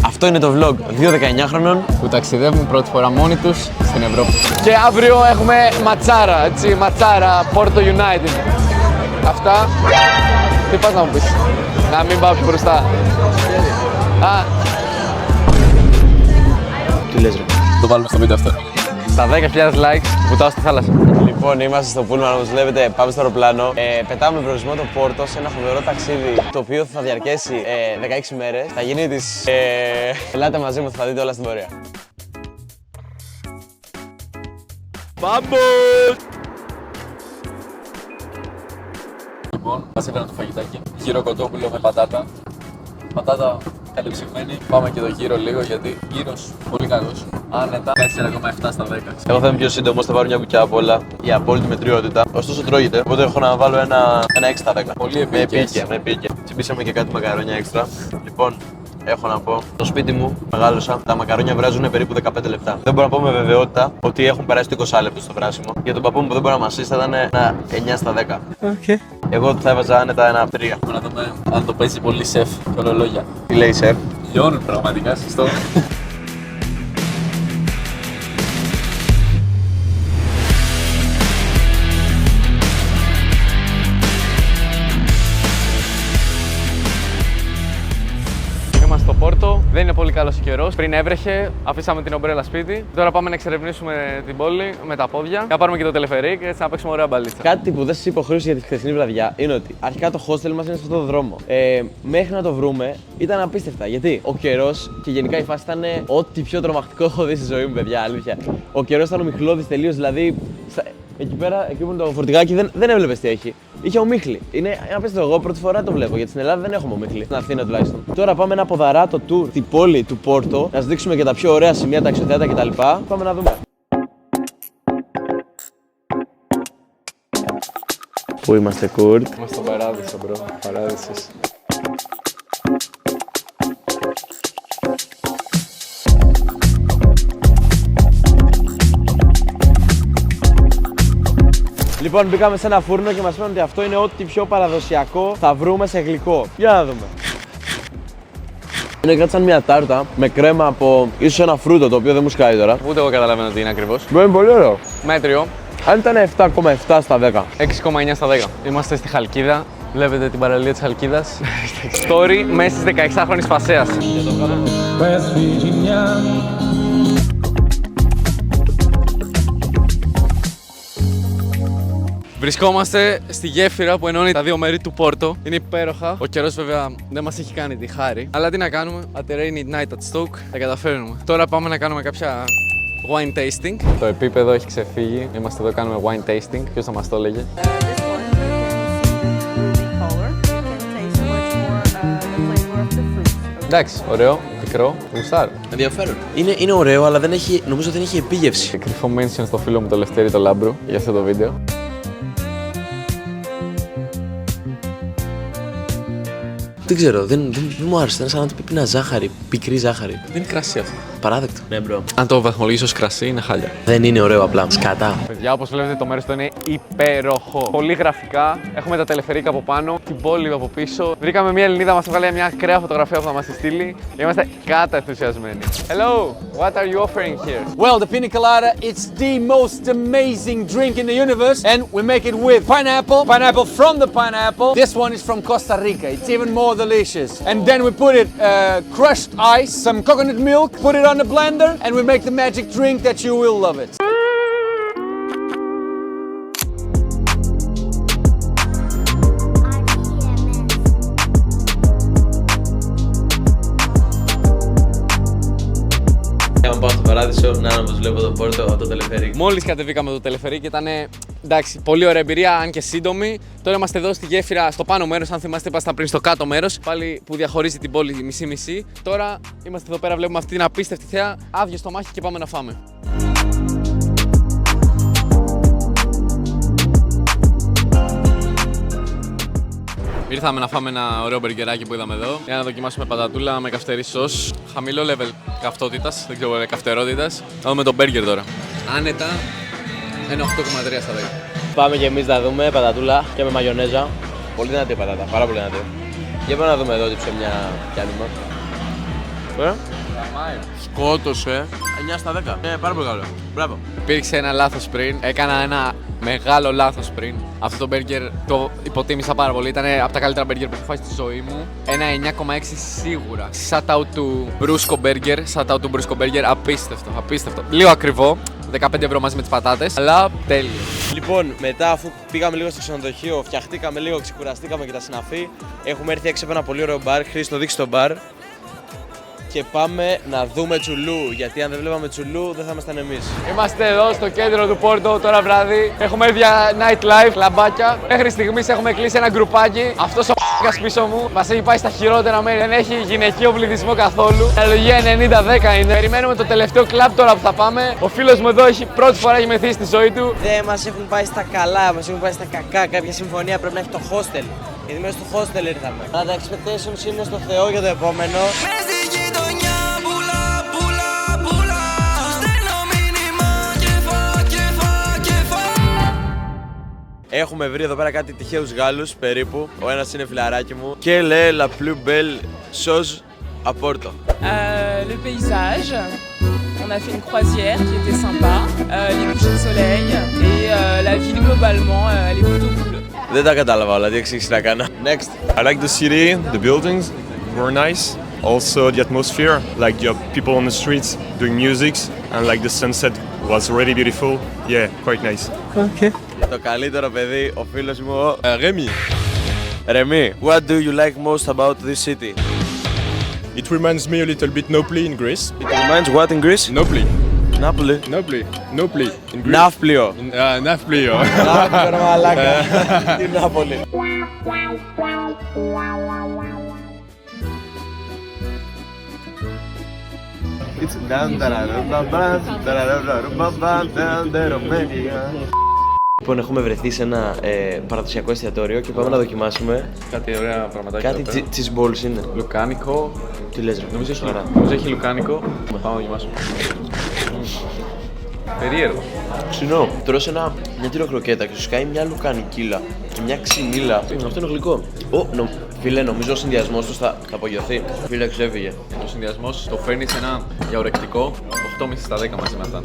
Αυτό είναι το vlog 2 19χρονων που ταξιδεύουν πρώτη φορά μόνοι τους στην Ευρώπη. Και αύριο έχουμε ματσάρα, έτσι, ματσάρα, Porto United. Αυτά. Τι πας να μου πεις? Να μην πάω πιο μπροστά. Τι λες ρε? Το βάλουμε στο βίντεο αυτό. Στα 10.000 likes βουτάω στη θάλασσα. Λοιπόν, είμαστε στο Πούλμαν, όπως βλέπετε, πάμε στο αεροπλάνο. Πετάμε προορισμό το Πόρτο σε ένα φοβερό ταξίδι το οποίο θα διαρκέσει 16 μέρες. Θα γίνει της. Ελάτε μαζί μου, θα δείτε όλα στην πορεία. Vamos! Λοιπόν, μας έφεραν το φαγητάκι. Γύρο κοτόπουλο με πατάτα. Πατάτα καλυψημένη. Πάμε και το γύρο λίγο γιατί γύρος πολύ καλός. Άνετα 4,7 στα 10. Εγώ θα είμαι πιο σύντομος, θα πάρω μια μπουκιά απ' όλα για απόλυτη μετριότητα. Ωστόσο τρώγεται, οπότε έχω να βάλω ένα 6 στα 10. Πολύ Με επίκαιες. επίκαια. Τσιμπήσαμε και κάτι μακαρόνια έξτρα. Λοιπόν, έχω να πω, στο σπίτι μου μεγάλωσα, τα μακαρόνια βράζουν περίπου 15 λεπτά. Δεν μπορώ να πω με βεβαιότητα ότι έχουν περάσει το 20 λεπτό στο βράσιμο. Για τον παππού μου που δεν μπορεί να μασίσει θα ήταν ένα 9 στα 10. Okay. Εγώ θα έβαζα άνετα ένα 3. Να δούμε αν το παίζει πολύ σεφ και ορολόγια. Τι λέει σεφ? Λιώνουν πραγματικά, σωστό. Είμαστε στο Πόρτο, δεν είναι πολύ καλός ο καιρός. Πριν έβρεχε, αφήσαμε την ομπρέλα σπίτι. Τώρα πάμε να εξερευνήσουμε την πόλη με τα πόδια. Να πάρουμε και το τελεφερίκ και έτσι να παίξουμε ωραία μπαλίτσα. Κάτι που δεν σας είπα χωρίς για τη χθεσινή βραδιά είναι ότι αρχικά το hostel μας είναι σε αυτό το δρόμο. Μέχρι να το βρούμε ήταν απίστευτα γιατί ο καιρός και γενικά η φάση ήταν ό,τι πιο τρομακτικό έχω δει στη ζωή μου, παιδιά. Αλήθεια. Ο καιρός ήταν ομιχλώδης τελείως, δηλαδή. Εκεί πέρα, εκεί που είναι το φορτηγάκι, δεν έβλεπες τι έχει. Είχε ομίχλη. Είναι απίστευτο. Εγώ πρώτη φορά το βλέπω γιατί στην Ελλάδα δεν έχουμε ομίχλη. Στην Αθήνα τουλάχιστον. Τώρα πάμε ένα ποδαράτο tour την πόλη του Πόρτο, να σας δείξουμε και τα πιο ωραία σημεία, τα αξιοθέατα κτλ. Πάμε να δούμε. Πού είμαστε, Κουρτ? Είμαστε στον παράδεισο, μπρο. Παράδεισος. Λοιπόν, μπήκαμε σε ένα φούρνο και μας είπαν ότι αυτό είναι ό,τι πιο παραδοσιακό θα βρούμε σε γλυκό. Για να δούμε. Είναι κάτι σαν μια τάρτα με κρέμα από ίσως ένα φρούτο το οποίο δεν μου σκάει τώρα. Ούτε εγώ καταλαβαίνω τι είναι ακριβώς. Είναι πολύ ωραίο. Μέτριο. Αν ήταν 7,7 στα 10. 6,9 στα 10. Είμαστε στη Χαλκίδα. Βλέπετε την παραλία της Χαλκίδας. Story μέσα στις 16χρονης Πασέας. Βρισκόμαστε στη γέφυρα που ενώνει τα δύο μέρη του Πόρτο. Είναι υπέροχα. Ο καιρός βέβαια δεν μας έχει κάνει τη χάρη. Αλλά τι να κάνουμε, at a rainy night at Stoke θα καταφέρνουμε. Τώρα πάμε να κάνουμε κάποια wine tasting. Το επίπεδο έχει ξεφύγει. Είμαστε εδώ, κάνουμε wine tasting. Ποιος θα μας το έλεγε? Εντάξει, ωραίο, πικρό, γουστάρω. Ενδιαφέρον. Είναι ωραίο, αλλά νομίζω δεν έχει επίγευση. Και κρυφό mention στο φίλο μου το Λευτέρη το Λάμπρου για αυτό το βίντεο. Δεν ξέρω, δεν μου άρεσε. Ήταν σαν να του πίπινα ζάχαρη, πικρή ζάχαρη. Δεν είναι κρασί αυτό. Παράδεκτο. Ναι, μπρο. Αν το βαθμολογήσω ως κρασί, είναι χάλια. Δεν είναι ωραίο απλά. Σκατά. Παιδιά, όπως βλέπετε, το μέρος του είναι υπέροχο. Πολύ γραφικά. Έχουμε τα τελεφερίκ από πάνω, την πόλη από πίσω. Βρήκαμε μια Ελληνίδα, μας έβγαλε μια ακραία φωτογραφία που θα μας τη στείλει. Είμαστε κάτα ενθουσιασμένοι. Hello, what are you offering here? Well, the pina colada, it's the most amazing drink in the universe, and we make it with pineapple from the pineapple. This one is from Costa Rica. It's even more delicious. And then we put it crushed ice, some coconut milk, put it on the blender, and we make the magic drink that you will love it. Πάω στο παράδεισο, να όπως βλέπω το Πόρτο από το τελεφερίκ. Μόλις κατεβήκαμε το τελεφερίκ και ήταν εντάξει, πολύ ωραία εμπειρία, αν και σύντομη. Τώρα είμαστε εδώ στη γέφυρα, στο πάνω μέρος. Αν θυμάστε, ήμασταν πριν στο κάτω μέρος. Πάλι που διαχωρίζει την πόλη μισή-μισή. Τώρα είμαστε εδώ πέρα, βλέπουμε αυτή την απίστευτη θέα. Άδειο στο μάχη και πάμε να φάμε. Ήρθαμε να φάμε ένα ωραίο μπεργκεράκι που είδαμε εδώ για να δοκιμάσουμε πατατούλα με καυτερή σως. Χαμηλό level καυτότητας, δεν ξέρω, καυτερότητας. Θα δούμε το μπέργκερ τώρα. Άνετα, ένα 8,3 στα 10. Πάμε και εμείς να δούμε πατατούλα και με μαγιονέζα. Πολύ δυνατή πατάτα, πάρα πολύ δυνατή. Για πάμε να δούμε εδώ τι ψωμιά πιάνουμε. Σκότωσε. 9 στα 10. Πάρα πολύ καλό. Μπράβο. Υπήρξε ένα λάθος πριν. Έκανα ένα μεγάλο λάθος πριν. Αυτό το μπέργκερ το υποτίμησα πάρα πολύ. Ήταν από τα καλύτερα μπέργκερ που έχω φάει στη ζωή μου. Ένα 9,6 σίγουρα. Shout out του Brusco Burger. Shout out του Brusco Burger. Απίστευτο, απίστευτο. Λίγο ακριβό. 15 ευρώ μαζί με τις πατάτες. Αλλά τέλειο. Λοιπόν, μετά αφού πήγαμε λίγο στο ξενοδοχείο, φτιαχτήκαμε λίγο, ξεκουραστήκαμε και τα συναφή. Έχουμε έρθει έξω από ένα πολύ ωραίο μπαρ. Χρήστο, δείξει το μπαρ. Και πάμε να δούμε τσουλού. Γιατί αν δεν βλέπαμε τσουλού, δεν θα ήμασταν εμείς. Είμαστε εδώ στο κέντρο του Πόρτο τώρα βράδυ. Έχουμε έρθει για nightlife, λαμπάκια. Μέχρι στιγμής έχουμε κλείσει ένα γκρουπάκι. Αυτός ο π***ας πίσω μου μας έχει πάει στα χειρότερα μέρη. Δεν έχει γυναικείο πληθυσμό καθόλου. Η αναλογία 90-10 είναι. Περιμένουμε το τελευταίο κλαμπ τώρα που θα πάμε. Ο φίλος μου εδώ πρώτη φορά έχει μεθύσει στη ζωή του. Δεν μας έχουν πάει στα καλά, μας έχουν πάει στα κακά. Κάποια συμφωνία πρέπει να έχει το hostel. Γιατί μέσα στο hostel ήρθαμε. Αλλά τα expectations είναι στο Θεό για το επόμενο. Έχουμε βρει εδώ πέρα κάτι τυχαίους Γάλλους περίπου. Ο ένας είναι φιλαράκι μου. Και λέει la plus belle chose à Porto. Le paysage, on a fait une croisière qui était sympa, les couchers de soleil et la ville globalement, elle est plutôt cool. Δεν τα κατάλαβα όλα, τι εξήγηση να κάνω. Next. I like the city, the buildings were nice. Also the atmosphere, like you have people on the streets doing music and like the sunset was really beautiful. Yeah, quite nice. Okay. Το καλύτερο παιδί, ο φίλος μου, ο Ρέμι. Ρέμι, what do you like most about this city? It reminds me a little bit Napoli in Greece. It reminds what in Greece? Napoli. Napoli. Napoli in Greece. Ναύπλιο. Napoli. Ναύπλιο ρε μαλάκα. Την Νάπολη. Λοιπόν, έχουμε βρεθεί σε ένα παραδοσιακό εστιατόριο και πάμε να δοκιμάσουμε Κάτι ωραία πραγματάκια. κάτι cheese balls είναι. Λουκάνικο. Τι λες ρε, Νομίζω έχει λουκάνικο. Πάμε να δοκιμάσουμε. Περίεργο. Ξινό. Τρως μια τυροκροκέτα και σου σκάει μια λουκανικίλα και μια ξυνίλα. Αυτό είναι γλυκό. Φίλε, νομίζω ο συνδυασμός τους θα απογειωθεί. Φίλε, ξέφυγε. Ο συνδυασμός το φέρνει σε ένα γιαουρεκτικό 8,5 στα 10 μαζί με αυτά.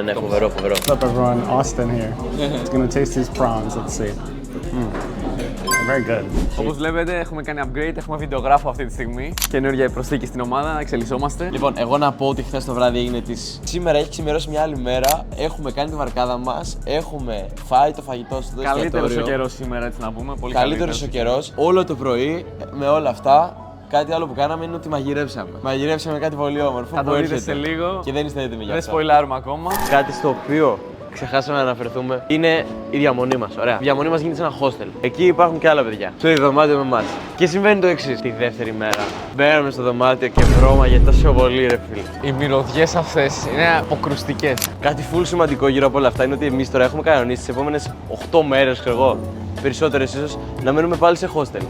Ναι, φοβερό. What's up everyone, Austin here. It's gonna taste these prawns, let's see. Very good. Όπως βλέπετε, έχουμε κάνει upgrade, έχουμε βιντεογράφο αυτή τη στιγμή. Καινούργια προσθήκη στην ομάδα, εξελισσόμαστε. Λοιπόν, εγώ να πω ότι χθες το βράδυ έγινε της. Σήμερα έχει ξημερώσει μια άλλη μέρα. Έχουμε κάνει τη βαρκάδα μας. Έχουμε φάει το φαγητό στο εστιατόριο. Καλύτερος ο καιρός σήμερα, έτσι να πούμε. Πολύ Καλύτερος ο καιρός. Όλο το πρωί με όλα αυτά. Κάτι άλλο που κάναμε είναι ότι μαγειρέψαμε. Μαγειρέψαμε κάτι πολύ όμορφο. Θα που το δείτε έρχεται. σε λίγο. Και δεν είστε έτοιμοι για Δεν αυτό. σποιλάρουμε ακόμα. Κάτι στο οποίο ξεχάσαμε να αναφερθούμε είναι η διαμονή μας. Ωραία. Η διαμονή μας γίνεται σε ένα hostel. Εκεί υπάρχουν και άλλα παιδιά. Στο ίδιο δωμάτιο με εμάς. Και συμβαίνει το εξής. Τη δεύτερη μέρα μπαίνουμε στο δωμάτιο και βρώμαγε τόσο πολύ, ρε φίλε. Οι μυρωδιές αυτές είναι αποκρουστικές. Κάτι full σημαντικό γύρω από όλα αυτά είναι ότι εμείς τώρα έχουμε κανονίσει τις επόμενες 8 μέρες, ξέρω εγώ, περισσότερες ίσως, να μένουμε πάλι σε hostel.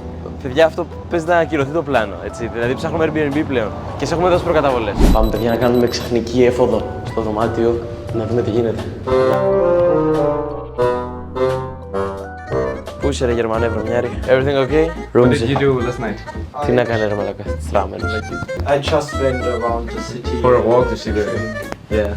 Παιδιά, αυτό παίζει να ακυρωθεί το πλάνο. Έτσι. Δηλαδή, ψάχνουμε Airbnb πλέον και σε έχουμε δώσει προκαταβολές. Πάμε, παιδιά, να κάνουμε ξαφνική έφοδο στο δωμάτιο να δούμε τι γίνεται. Πού είσαι, ρε Γερμανέ, βρωμιάρη? Everything okay? What did you do last night? Τι να κάνει, ρε μαλάκα, στράμενος. I just went around the city. For a walk to see the... Yeah.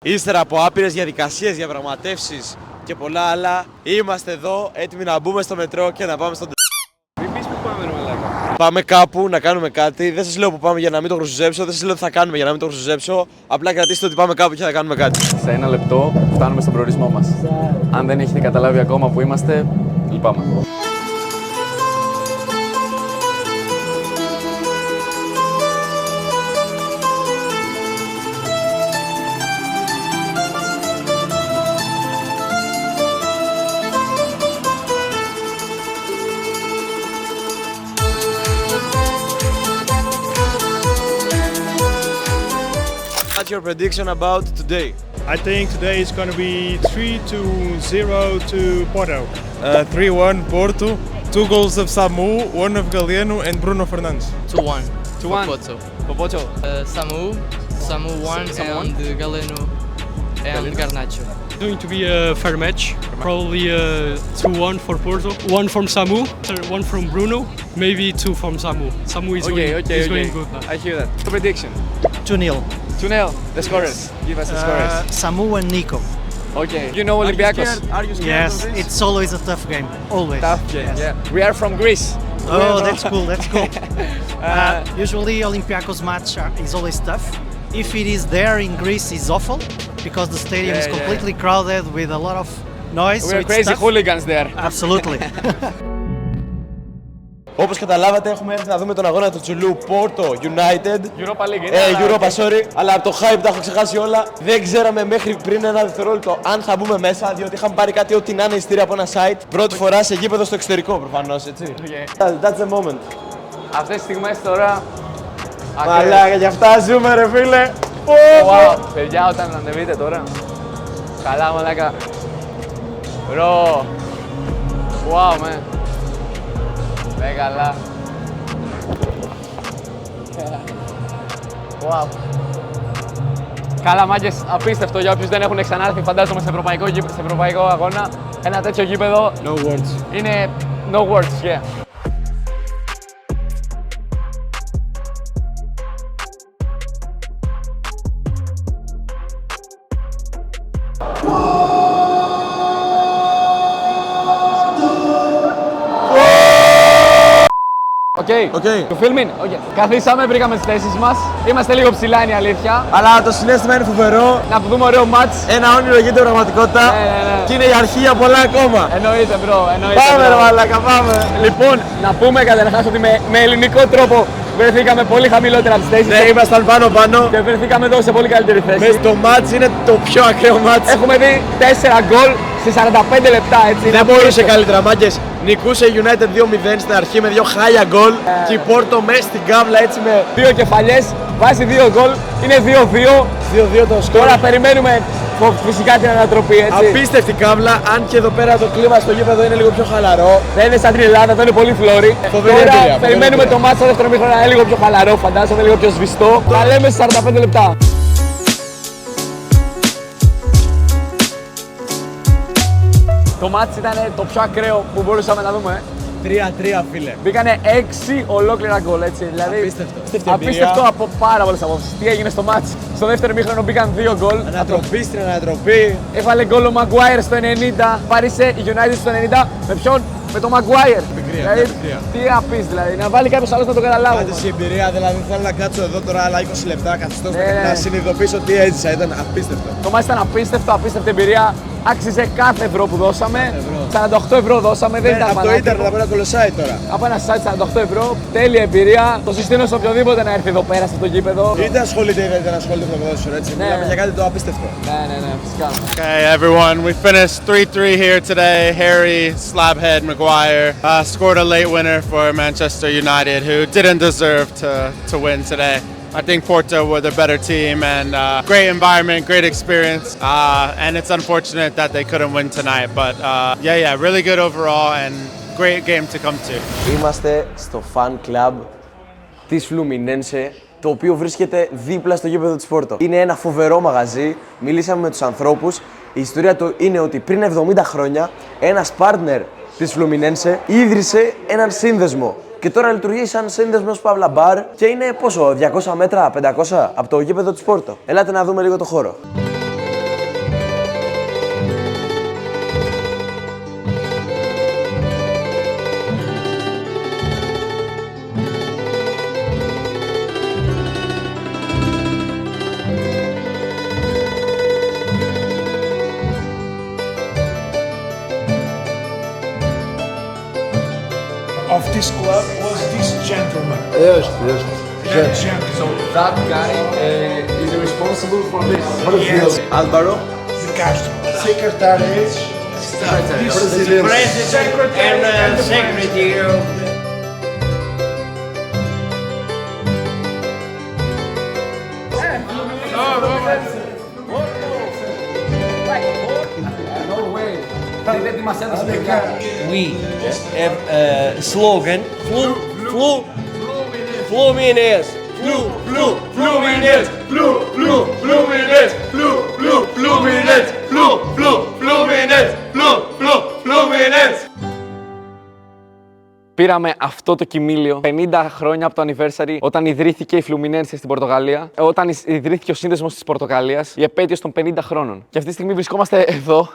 Ύστερα από άπειρες διαδικασίες, διαπραγματεύσεις και πολλά άλλα, είμαστε εδώ έτοιμοι να μπούμε στο μετρό και να πάμε στον Μην πεις που πάμε, ρε μαλάκα. Πάμε κάπου να κάνουμε κάτι. Δεν σας λέω που πάμε για να μην το χρησουζέψω, δεν σας λέω τι θα κάνουμε για να μην το χρησουζέψω. Απλά κρατήστε ότι πάμε κάπου και θα κάνουμε κάτι. Σε ένα λεπτό φτάνουμε στον προορισμό μας. Αν δεν έχετε καταλάβει ακόμα που είμαστε, λυπάμαι. What's your prediction about today? I think today is going to be 3-0 to Porto. 3-1 Porto. 2 goals of Samu, 1 of Galeno and Bruno Fernandes. 2-1. 2-1. Samu 1 and Galeno and Garnacho. Going to be a fair match. Probably 2-1 for Porto. 1 from Samu, 1 from Bruno, maybe 2 from Samu. Samu is going good now. I hear that. Prediction. 2-0. 2-0. The scorers. Give us the scorers. Samu and Nico. Okay. You know Olympiacos? Are you scared Yes, of this? it's always a tough game. Always. Tough game. Yes. Yeah. We are from Greece. Oh, that's cool. That's cool. Usually Olympiacos match is always tough. If it is there in Greece, it's awful because the stadium is completely crowded with a lot of noise. We so are it's crazy tough. hooligans there. Absolutely. Όπως καταλάβατε, έχουμε έρθει να δούμε τον αγώνα του Τσουλού Porto United. Europa League. Europa, sorry. Αλλά από το hype τα έχω ξεχάσει όλα. Δεν ξέραμε μέχρι πριν ένα δευτερόλεπτο αν θα μπούμε μέσα, διότι είχαμε πάρει κάτι ό,τι να είναι εισιτήρια από ένα site. Πρώτη φορά σε γήπεδο στο εξωτερικό, προφανώς, έτσι. That's the moment. Αυτές τις στιγμές τώρα. Μαλάκα, γι' αυτά ζούμε, ρε φίλε. Wow, παιδιά, όταν ανεβείτε τώρα. Καλά, μαλάκα. Bro. Wow, man. Καλά. Wow. Καλά, μάγκες, απίστευτο για όποιους δεν έχουν ξανάρθει, φαντάζομαι, σε ευρωπαϊκό αγώνα. Ένα τέτοιο γήπεδο. No words. Είναι no words, yeah. Okay. Το filming. Okay. Καθίσαμε, βρήκαμε τις θέσεις μας. Είμαστε λίγο ψηλά, είναι η αλήθεια. Αλλά το συναίσθημα είναι φοβερό. Να δούμε ωραίο μάτς. Ένα όνειρο γίνεται πραγματικότητα. Ναι. Και είναι η αρχή για πολλά ακόμα. Εννοείται, bro. Πάμε, ρε μαλάκα, πάμε. Λοιπόν, να πούμε καταρχάς ότι με ελληνικό τρόπο βρεθήκαμε πολύ χαμηλότερα από τις θέσεις. Ναι, ήμασταν πάνω. Και βρεθήκαμε εδώ σε πολύ καλύτερη θέση. Το μάτς είναι το πιο ακραίο μάτς. Έχουμε δει 4 γκολ σε 45 λεπτά, έτσι. Δεν μπορούσε καλύτερα, μάγκες. Νικούσε η United 2-0 στην αρχή με 2 χάλια γκολ. Και η Porto μέσα στην κάβλα έτσι με 2 κεφαλιές, βάζει 2 γκολ, είναι 2-2. 2-2 το σκορ. Τώρα περιμένουμε φυσικά την ανατροπή, έτσι. Απίστευτη κάβλα, αν και εδώ πέρα το κλίμα στο γήπεδο είναι λίγο πιο χαλαρό. Δεν είναι σαν την Ελλάδα, εδώ είναι πολύ φλόρι. Φοβερή Τώρα εμπειρία, περιμένουμε το μάτσο στο δεύτερο μήχρονο να είναι λίγο πιο χαλαρό, φαντάζομαι, λίγο πιο σβηστό. Τα λέμε σε 45 λεπτά. Το μάτς ήταν το πιο ακραίο που μπορούσαμε να δούμε. 3-3, φίλε. Μπήκανε 6 ολόκληρα γκολ, έτσι. Δηλαδή, απίστευτο από πάρα πολλές απόψεις. Τι έγινε στο μάτς. Στο δεύτερο ημίχρονο μπήκαν 2 γκολ. Ανατροπή στην ανατροπή. Έβαλε γκολ ο Maguire στο 90. Πάρισε η United στο 90. Με ποιον? Με τον Maguire. Δηλαδή, τι απίστευτο, δηλαδή. Να βάλει κάποιος άλλος να το καταλάβει. Πάντως η εμπειρία, δηλαδή θέλω να κάτσω εδώ τώρα άλλα 20 λεπτά καθιστώ να συνειδητοποιήσω τι έζησα. Ήταν απίστευτο. Το μάτς ήταν απίστευτη εμπειρία. Άξιζε κάθε ευρώ που δώσαμε. 48 ευρώ δώσαμε, δεν ήταν από το ίντερνετ, από ένα κολοσάι τώρα. Από ένα site 48 ευρώ, τέλεια εμπειρία. Το συστήνω σε οποιοδήποτε να έρθει εδώ πέρα σε αυτό το γήπεδο. Είτε ασχολείται είτε δεν ασχολείται με το ποδόσφαιρο, έτσι. Μιλάμε για κάτι το απίστευτο. Ναι, φυσικά. Okay, everyone, we finished 3-3 here today. Harry Slabhead Maguire scored a late winner for Manchester United, who didn't deserve to win today. I think Porto were the better team and great environment, great experience, and it's unfortunate that they couldn't win tonight. But yeah, really good overall and great game to come to. Είμαστε στο fan club της Fluminense, το οποίο βρίσκεται δίπλα στο γήπεδο της Porto. Είναι ένα φοβερό μαγαζί, μιλήσαμε με τους ανθρώπους. Η ιστορία του είναι ότι πριν 70 χρόνια ένας partner της Fluminense ίδρυσε έναν σύνδεσμο. Και τώρα λειτουργεί σαν σύνδεσμος παύλα μπαρ και είναι πόσο, 200 μέτρα, 500 από το γήπεδο της Porto. Ελάτε να δούμε λίγο το χώρο. Of this club was this gentleman. Yes. That gentleman. So that guy is responsible for this. Yes. Álvaro. De Castro. Secretary. President. And secretary. We have a slogan. Fluminense. Fluminense. Πήραμε αυτό το κοιμήλιο 50 χρόνια από το anniversary όταν ιδρύθηκε η Fluminense στην Πορτογαλία, όταν ιδρύθηκε ο σύνδεσμος της Πορτογαλίας, η επέτειος των 50 χρόνων. Και αυτή τη στιγμή βρισκόμαστε εδώ.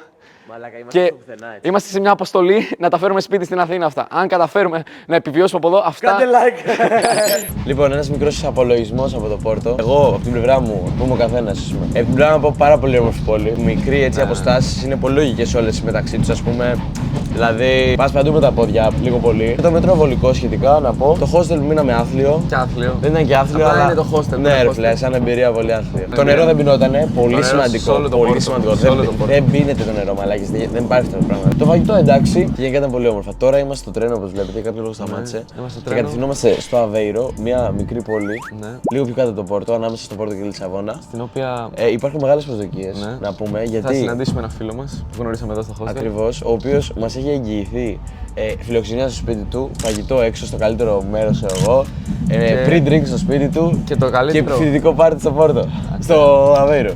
Μαλάκα, είμαστε και πουθενά, έτσι. είμαστε σε μια αποστολή να τα φέρουμε σπίτι στην Αθήνα αυτά. Αν καταφέρουμε να επιβιώσουμε από εδώ, αυτά. Κάντε like! Λοιπόν, ένας μικρός απολογισμός από το Πόρτο. Εγώ, από την πλευρά μου, πούμε ο καθένας, από την πλευρά μου από πάρα πολύ όμορφη πόλη. Μικρή έτσι αποστάσεις, είναι πολύ λογικές όλες μεταξύ τους, ας πούμε. Δηλαδή, πας παντού με τα πόδια, λίγο πολύ. Το μετρό βολικό σχετικά, να πω. Το hostel μείναμε άθλιο. Και άθλιο. Δεν ήταν και άθλιο, απλά αλλά είναι το hostel. Ναι, ρε φίλε, σαν εμπειρία πολύ άθλιο. Το νερό δεν πεινότανε, πολύ σημαντικό. Πολύ σημαντικό. Δεν πίνεται το νερό, μαλάκι. Δεν υπάρχει αυτό το πράγμα. Το φαγητό εντάξει και γενικά ήταν πολύ όμορφα. Τώρα είμαστε στο τρένο, όπως βλέπετε, για κάποιο λόγο σταμάτησε. Και κατευθυνόμαστε στο Αβέιρο, μια μικρή πόλη, λίγο πιο κάτω από το Πόρτο, ανάμεσα στο Πόρτο και Λισαβόνα. Στην οποία υπάρχουν μεγάλες προσδοκίες, να πούμε. Γιατί θα συναντήσουμε ένα φίλο μας που γνωρίσαμε εδώ στο hostel. Ακριβώς, ο οποίος μας έχει εγγυηθεί φιλοξενία στο σπίτι του, φαγητό έξω στο καλύτερο μέρος, εγώ, pre-drink στο σπίτι του και το καλύτερο. Και φοιτητικό πάρτι στο Πόρτο. Στο Αβέιρο.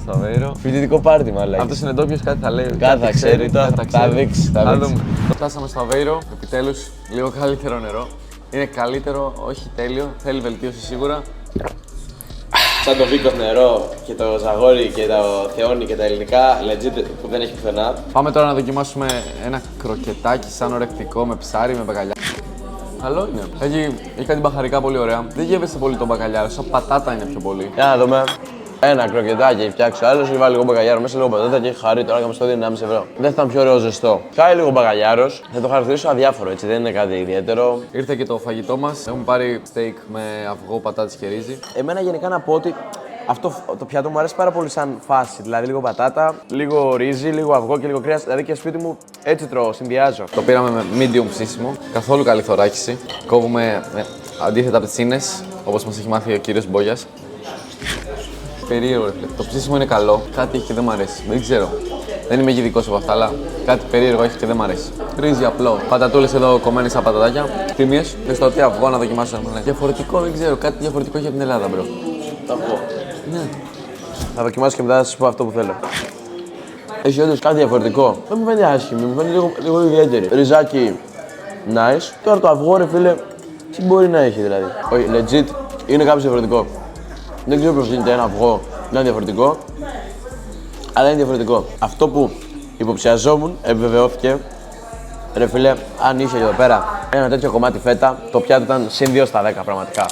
Φοιτητικό πάρτι, μάλλον. Αυτός είναι ντόπιος, κάτι θα λέει. Κάτι θα ξέρει, θα δείξει. Φτάσαμε στο Αβέιρο, επιτέλους, λίγο καλύτερο νερό. Είναι καλύτερο, όχι τέλειο, θέλει βελτίωση σίγουρα. Σαν το Βίκος νερό και το Ζαγόρι και το Θεόνι και τα ελληνικά, legit που δεν έχει πουθενά. Πάμε τώρα να δοκιμάσουμε ένα κροκετάκι σαν ορεκτικό με ψάρι, με μπακαλιά. Καλό είναι. Έχει κάτι μπαχαρικά πολύ ωραία. Δεν γεύεσαι πολύ το μπακαλιάρο, σαν πατάτα είναι πιο πολύ. Για να δούμε. Ένα κροκετάκι έχει φτιάξει ο άλλος, βάλει λίγο μπακαλιάρο μέσα, λίγο πατάτα και έχει χαρεί τώρα και μας το δίνει 1,5 ευρώ. Δεν θα ήταν πιο ωραίο ζεστό. Χάει λίγο μπακαλιάρος, θα το χαρακτηρίσω αδιάφορο έτσι, δεν είναι κάτι ιδιαίτερο. Ήρθε και το φαγητό μας. Έχουμε πάρει steak με αυγό, πατάτες και ρύζι. Εμένα γενικά να πω ότι αυτό το πιάτο μου αρέσει πάρα πολύ σαν φάση. Δηλαδή λίγο πατάτα, λίγο ρύζι, λίγο αυγό και λίγο κρέας. Δηλαδή και σπίτι μου έτσι τρώω, συνδυάζω. Το πήραμε με medium ψήσιμο. Καθόλου καλή θωράκιση. Κόβουμε αντίθετα από τις σύνες, όπως μας έχει μάθει ο κύριος Μπόγιας. Περίεργο, ρε φίλε. Το ψήσιμο είναι καλό. Κάτι έχει και δεν μ' αρέσει. Δεν ξέρω. Δεν είμαι ειδικός από αυτά, αλλά κάτι περίεργο έχει και δεν μ' αρέσει. Ρύζι απλό. Πατατούλες εδώ κομμένες σαν πατατάκια. Τίμιες. Με στο τι αυγό να δοκιμάσω. Διαφορετικό, δεν ξέρω. Κάτι διαφορετικό έχει από την Ελλάδα, μπρο. Το αυγό. Ναι. Θα δοκιμάσω και μετά θα σας πω αυτό που θέλω. Έχει όντως κάτι διαφορετικό. Δεν μου φαίνεται άσχημη, μου φαίνεται λίγο ιδιαίτερη. Ριζάκι, nice. Τώρα το αυγό, ρε φίλε, τι μπορεί να έχει δηλαδή. Όχι, legit είναι κάποιο διαφορετικό. Δεν ξέρω πώς γίνεται ένα αυγό να είναι διαφορετικό, αλλά είναι διαφορετικό. Αυτό που υποψιαζόμουν επιβεβαιώθηκε. Ρε φίλε, αν είχε εδώ πέρα ένα τέτοιο κομμάτι φέτα, το πιάτο ήταν συν 2 στα 10 πραγματικά.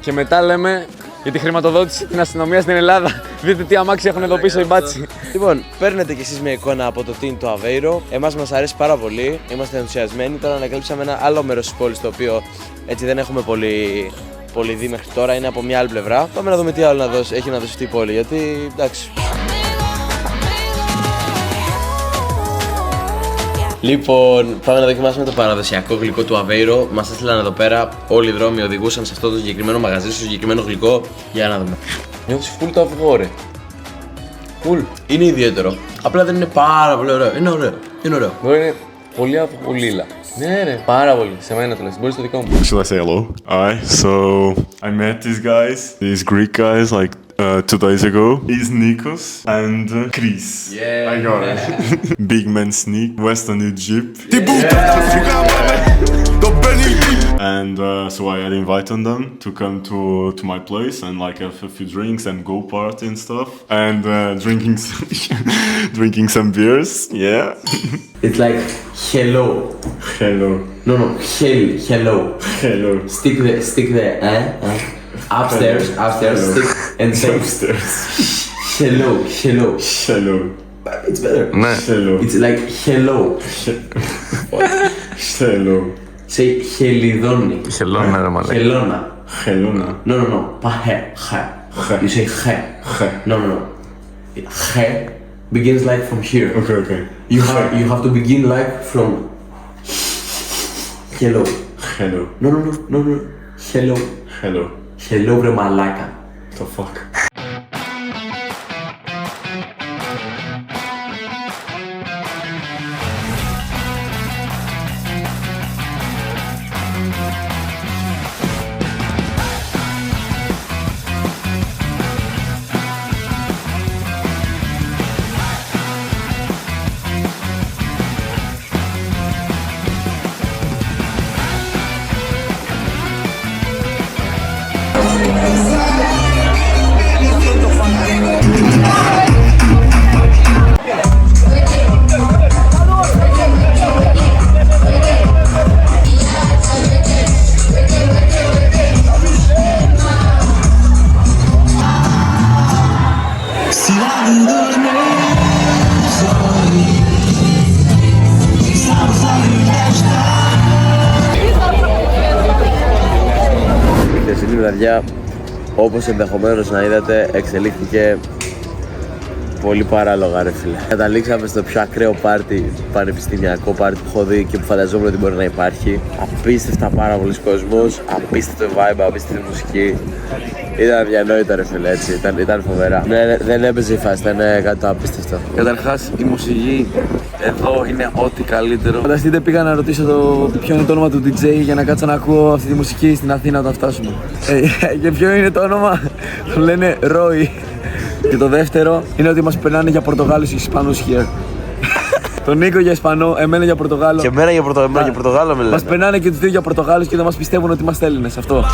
Και μετά λέμε για τη χρηματοδότηση την αστυνομία στην Ελλάδα. Δείτε τι αμάξι έχουν εδώ πίσω οι μπάτσοι. Λοιπόν, παίρνετε κι εσείς μια εικόνα από το τι είναι το Αβέιρο. Εμάς μας αρέσει πάρα πολύ, είμαστε ενθουσιασμένοι. Τώρα ανακαλύψαμε ένα άλλο μέρος της πόλης το οποίο έτσι δεν έχουμε πολύ δει μέχρι τώρα, είναι από μια άλλη πλευρά. Πάμε να δούμε τι άλλο έχει να δώσει αυτή η πόλη, γιατί εντάξει. Λοιπόν, πάμε να δοκιμάσουμε το παραδοσιακό γλυκό του Αβέιρο. Μας έστειλαν εδώ πέρα, όλοι οι δρόμοι οδηγούσαν σε αυτό το συγκεκριμένο μαγαζί, στο συγκεκριμένο γλυκό. Για να δούμε. Νιώθεις φουλ το αυγό, ρε. Φουλ. Είναι ιδιαίτερο. Απλά δεν είναι πάρα πολύ ωραίο. Είναι ωραίο. Είναι ωραίο. Είναι πολύ αυγολίλα. Ναι, ρε. Πάρα πολύ. Σε μένα το λες. Μπορείς το δικό μου. Should I say hello? Alright, so I met these guys, these Greek guys, like 2 days ago. He's Nikos and Chris. Yeah. I got it. Big man sneak, Western Egypt. And so I had invited them to come to my place and like have a few drinks and go party and stuff. And drinking some beers, yeah. It's like hello. Hello. No, hello. Hello. Stick the upstairs, stick and say upstairs. Hello. Hello. It's better. Hello. It's like hello. Hello. Say Helidoni. Χελώνα, ρε μαλάκα. Helona. No. He. You say he. No. He begins like from here. Okay. You have to begin like from hello. Hello. No. Hello. Hello. Hello, βρε μαλάκα. The fuck? Η χθεσινή βραδιά, όπως ενδεχομένως να είδατε, εξελίχθηκε πολύ παράλογα, ρε φίλε. Καταλήξαμε στο πιο ακραίο πάρτι, πανεπιστημιακό πάρτι που έχω δει και που φανταζόμουν ότι μπορεί να υπάρχει. Απίστευτα πάρα πολλοί κόσμος, απίστευτο vibe, απίστευτη μουσική. Ήταν αδιανόητα, ρε φίλε, έτσι. Ήταν φοβερά. Δεν έπαιζε η φάση, ήταν κάτι το απίστευτο. Καταρχάς, η μουσική εδώ είναι ό,τι καλύτερο. Φανταστείτε, πήγα να ρωτήσω ποιο είναι το όνομα του DJ για να κάτσω να ακούω αυτή τη μουσική στην Αθήνα όταν φτάσουμε. Και ποιο είναι το όνομα, του λένε Roy. Και το δεύτερο είναι ότι μας περνάνε για Πορτογάλους και Ισπανούς here. Τον Νίκο για Ισπανό, εμένα για Πορτογάλο. Και εμένα για Πορτογάλο με λένε. Μας περνάνε και τους δύο για Πορτογάλους και δεν μας πιστεύουν ότι είμαστε Έλληνες. Αυτό.